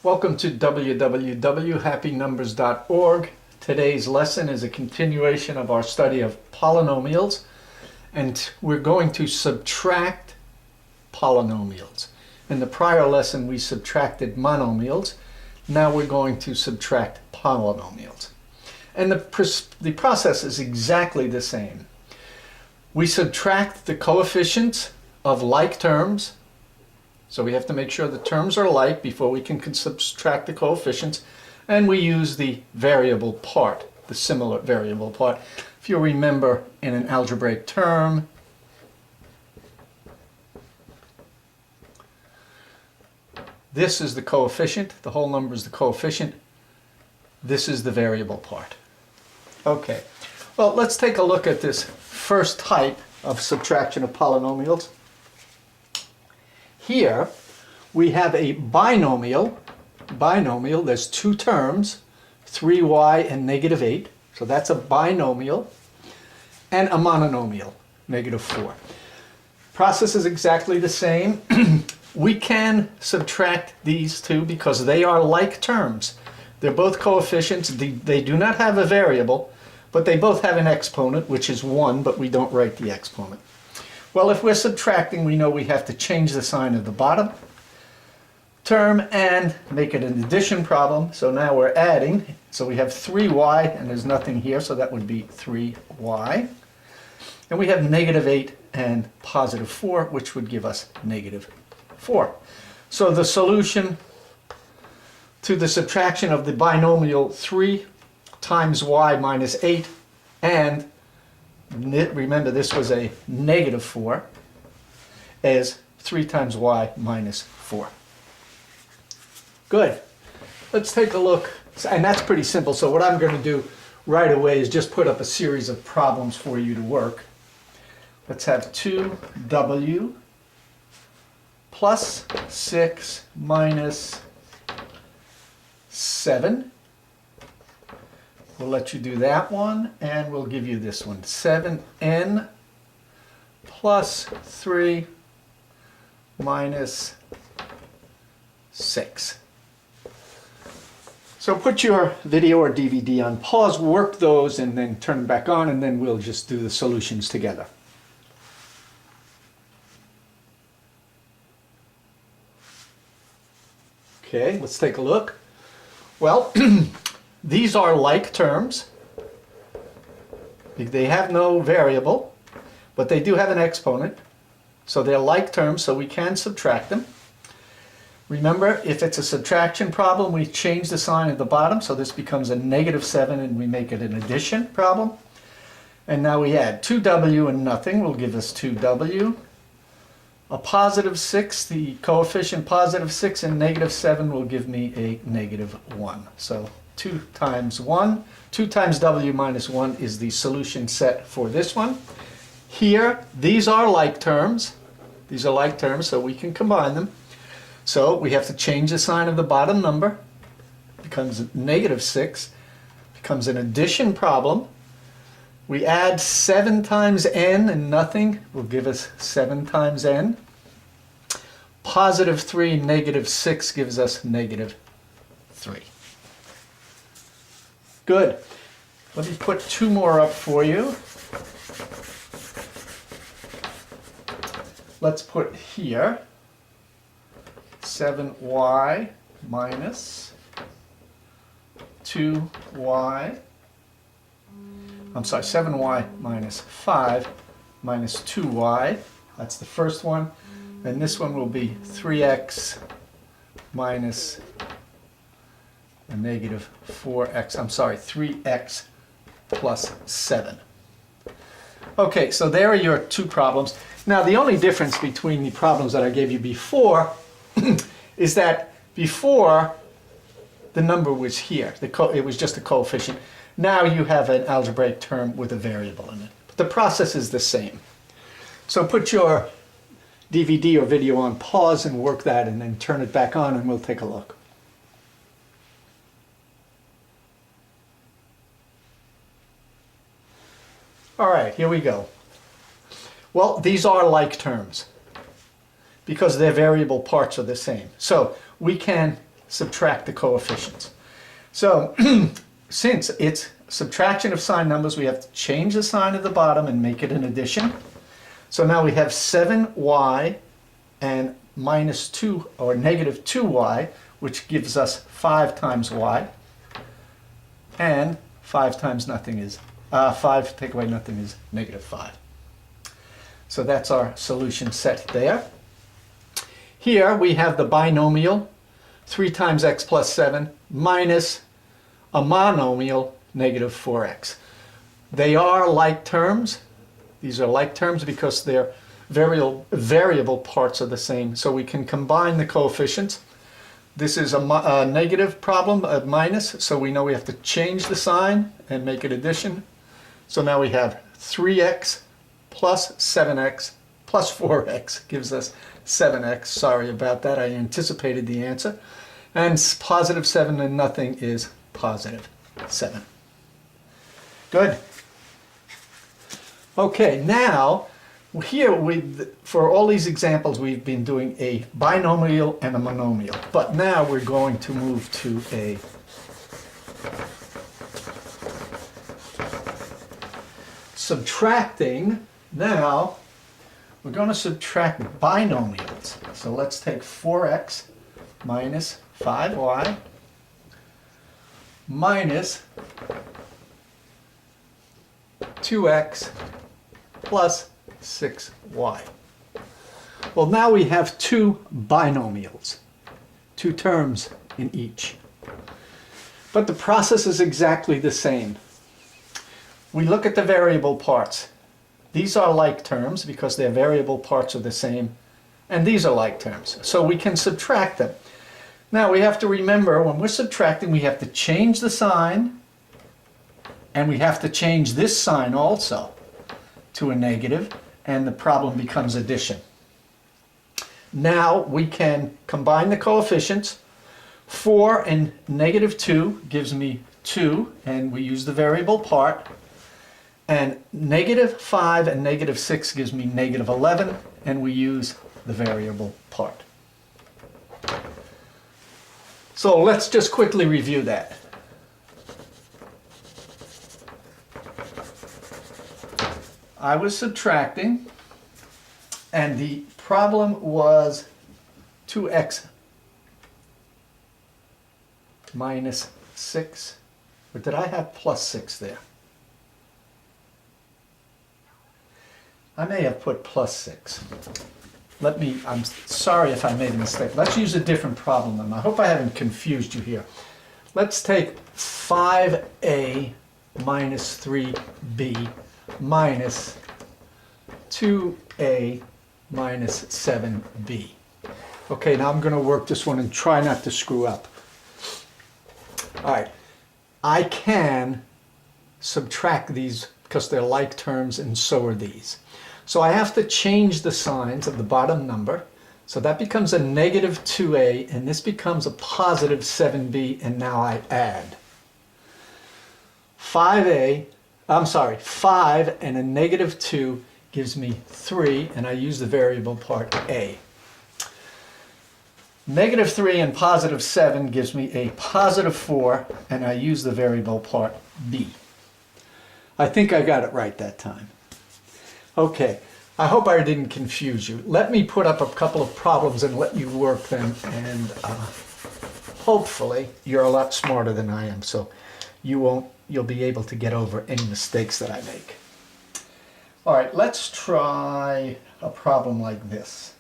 Welcome to www.happynumbers.org. Today's lesson is a continuation of our study of polynomials, and we're going to subtract polynomials. In the prior lesson we subtracted monomials. Now we're going to subtract polynomials. And the process is exactly the same. We subtract the coefficients of like terms. So we have to make sure the terms are like before we can subtract the coefficients. And we use the variable part, the similar variable part. If you remember, in an algebraic term, this is the coefficient. The whole number is the coefficient. This is the variable part. Okay, well, let's take a look at this first type of subtraction of polynomials. Here we have a binomial. There's two terms, 3y and -8. So that's a binomial. And a monomial, -4. Process is exactly the same. We can subtract these two because they are like terms. They're both coefficients. They do not have a variable, but they both have an exponent, which is 1, but we don't write the exponent. Well, if we're subtracting, we know we have to change the sign of the bottom term and make it an addition problem. So now we're adding. So we have 3y, and there's nothing here, so that would be 3y. And we have -8 and +4, which would give us -4. So the solution to the subtraction of the binomial 3 times y minus 8, and remember this was a -4, is 3 times y minus 4. Good. Let's take a look. And that's pretty simple. So what I'm going to do right away is just put up a series of problems for you to work. Let's have 2w plus 6 minus 7. We'll let you do that one, and we'll give you this one. 7n plus 3 minus 6. So put your video or DVD on pause, work those, and then turn them back on, and then we'll just do the solutions together. Okay, let's take a look. Well, these are like terms. They have no variable, but they do have an exponent. So they're like terms, so we can subtract them. Remember, if it's a subtraction problem, we change the sign at the bottom, so this becomes a -7, and we make it an addition problem. And now we add 2w and nothing will give us 2w. A +6, the coefficient +6, and -7 will give me a -1. So 2 times 1, 2 times w minus 1 is the solution set for this one. Here, these are like terms. These are like terms, so we can combine them. So we have to change the sign of the bottom number. It becomes -6. Becomes an addition problem. We add 7 times n, and nothing will give us 7 times n. +3, -6 gives us -3. Good. Let me put 2 more up for you. Let's put here 7y minus 2y. I'm sorry, 7y minus 5 minus 2y. That's the first one. And this one will be 3x minus a -4x. I'm sorry, 3x plus 7. Okay, so there are your 2 problems. Now, the only difference between the problems that I gave you before is that before the number was here. It was just a coefficient. Now you have an algebraic term with a variable in it. But the process is the same. So put your DVD or video on pause and work that, and then turn it back on, and we'll take a look. All right, here we go. Well, these are like terms because their variable parts are the same. So we can subtract the coefficients. So since it's subtraction of signed numbers, we have to change the sign at the bottom and make it an addition. So now we have 7y and minus 2 or negative 2y, which gives us 5 times y. And 5 times nothing is 5 take away nothing is negative 5. So that's our solution set there. Here we have the binomial 3 times x plus 7 minus a monomial negative 4x. They are like terms. These are like terms because their variable parts are the same. So we can combine the coefficients. This is a negative problem, a minus, so we know we have to change the sign and make it addition. So now we have 3x plus 7x plus 4x gives us 7x. Sorry about that, I anticipated the answer. And positive 7 and nothing is positive 7. Good. Okay, now here for all these examples we've been doing a binomial and a monomial, but now we're going to move to a subtracting. Now we're going to subtract binomials. So let's take 4x minus 5y minus 2x plus 6y. Well, now we have two binomials, two terms in each. But the process is exactly the same. We look at the variable parts. These are like terms because their variable parts are the same, and these are like terms. So we can subtract them. Now we have to remember when we're subtracting, we have to change the sign, and we have to change this sign also to a negative, and the problem becomes addition. Now we can combine the coefficients. 4 and negative 2 gives me 2, and we use the variable part. And negative 5 and negative 6 gives me negative 11, and we use the variable part. So let's just quickly review that. I was subtracting, and the problem was 2x minus 6. Or did I have plus 6 there? I may have put plus 6. I'm sorry if I made a mistake. Let's use a different problem then. I hope I haven't confused you here. Let's take 5a minus 3b minus 2a minus 7b. Okay, now I'm going to work this one and try not to screw up. All right, I can subtract these because they're like terms and so are these. So I have to change the signs of the bottom number. So that becomes a negative 2a, and this becomes a positive 7b, and now I add. 5 and a negative 2 gives me 3, and I use the variable part a. Negative 3 and positive 7 gives me a positive 4, and I use the variable part b. I think I got it right that time. Okay, I hope I didn't confuse you. Let me put up a couple of problems and let you work them, and hopefully you're a lot smarter than I am, so you'll be able to get over any mistakes that I make. All right, let's try a problem like this.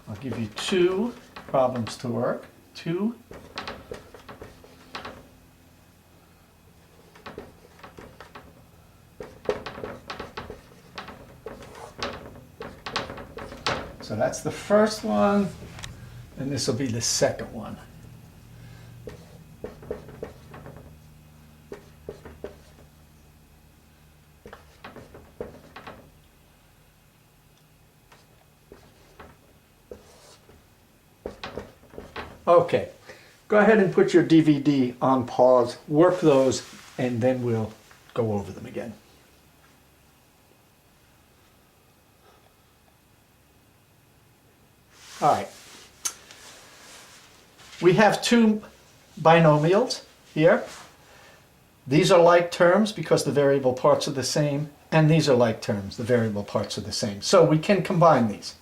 I'll give you two problems to work. 2 So that's the first one, and this will be the second one. Okay, go ahead and put your DVD on pause, work those, and then we'll go over them again. All right. we have two binomials here. These are like terms because the variable parts are the same, and these are like terms, the variable parts are the same. So we can combine these.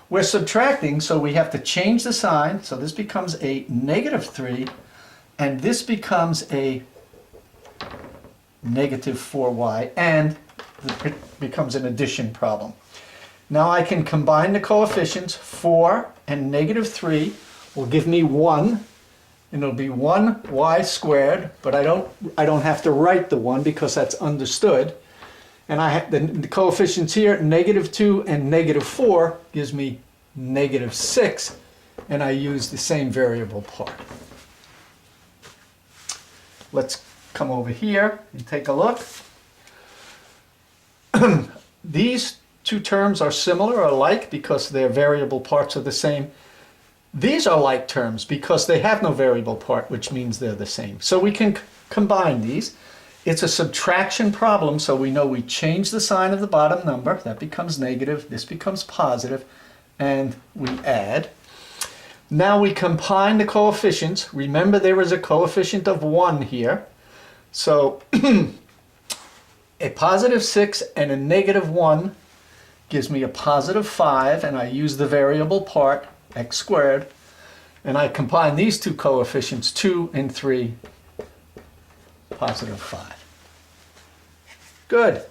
We're subtracting, so we have to change the sign. So this becomes a -3, and this becomes a -4y, and it becomes an addition problem. Now I can combine the coefficients. 4 and -3 will give me 1, and it'll be 1y squared, but I don't have to write the 1 because that's understood. And I have the coefficients here, -2 and -4 gives me -6, and I use the same variable part. Let's come over here and take a look. These two terms are similar or alike because their variable parts are the same. These are like terms because they have no variable part, which means they're the same. So we can combine these. It's a subtraction problem, so we know we change the sign of the bottom number. That becomes negative, this becomes positive, and we add. Now we combine the coefficients. Remember there is a coefficient of 1 here. So a +6 and a -1 gives me a +5, and I use the variable part, x squared, and I combine these two coefficients, 2 and 3, +5. Good.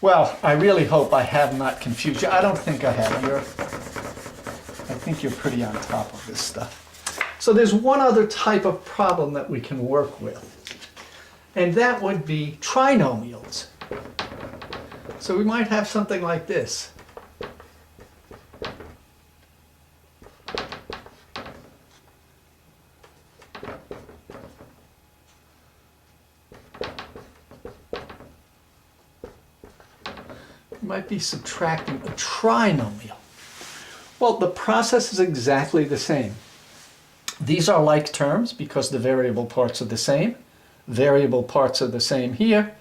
Well, I really hope I have not confused you. I don't think I have. I think you're pretty on top of this stuff. So there's one other type of problem that we can work with, and that would be trinomials. So we might have something like this. We might be subtracting a trinomial. Well, the process is exactly the same. These are like terms because the variable parts are the same. Variable parts are the same here.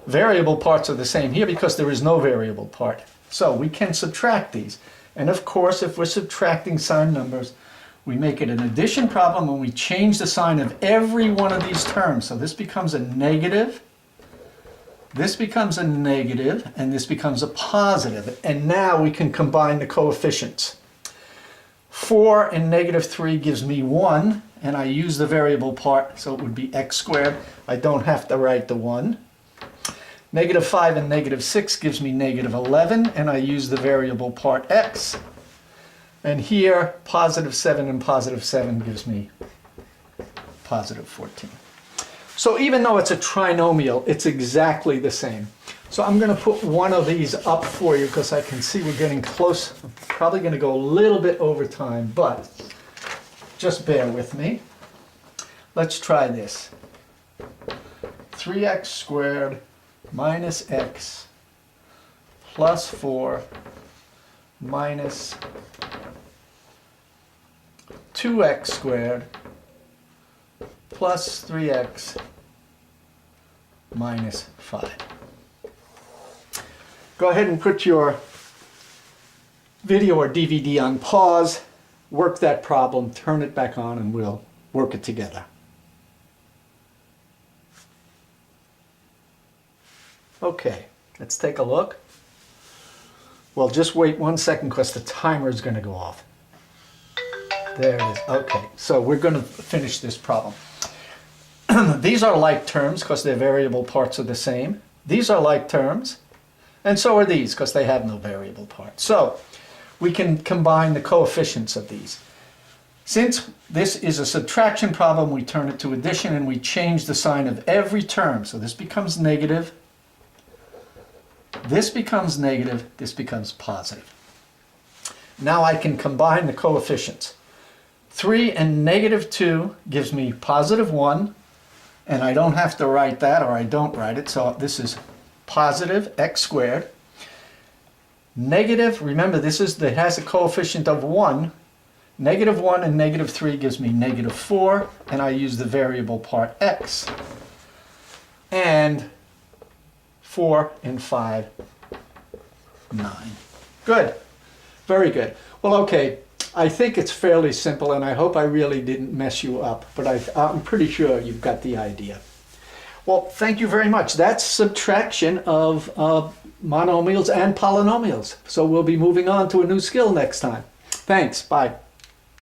Variable parts are the same here because there is no variable part. So we can subtract these. And of course, if we're subtracting sign numbers, we make it an addition problem when we change the sign of every one of these terms. So this becomes a negative, this becomes a negative, and this becomes a positive. And now we can combine the coefficients. 4 and -3 gives me 1, and I use the variable part, so it would be x squared. I don't have to write the 1. -5 and -6 gives me -11, and I use the variable part x. And here, +7 and +7 gives me +14. So even though it's a trinomial, it's exactly the same. So I'm going to put one of these up for you because I can see we're getting close. I'm probably going to go a little bit over time, but just bear with me. Let's try this. 3x squared minus x plus 4 minus 2x squared plus 3x minus 5. Go ahead and put your video or DVD on pause, work that problem, turn it back on, and we'll work it together. Okay, let's take a look. Well, just wait 1 second because the timer is going to go off. There it is. Okay, so we're going to finish this problem. These are like terms because their variable parts are the same. These are like terms, and so are these because they have no variable parts. So we can combine the coefficients of these. Since this is a subtraction problem, we turn it to addition and we change the sign of every term. So this becomes negative, this becomes negative, this becomes positive. Now I can combine the coefficients. 3 and -2 gives me +1, and I don't have to write that, or I don't write it, so this is positive x squared. Negative, remember this has a coefficient of 1. -1 and -3 gives me -4, and I use the variable part x. And 4 and 5, 9. Good. Very good. Well, okay. I think it's fairly simple, and I hope I really didn't mess you up, but I'm pretty sure you've got the idea. Well, thank you very much. That's subtraction of monomials and polynomials. So we'll be moving on to a new skill next time. Thanks. Bye.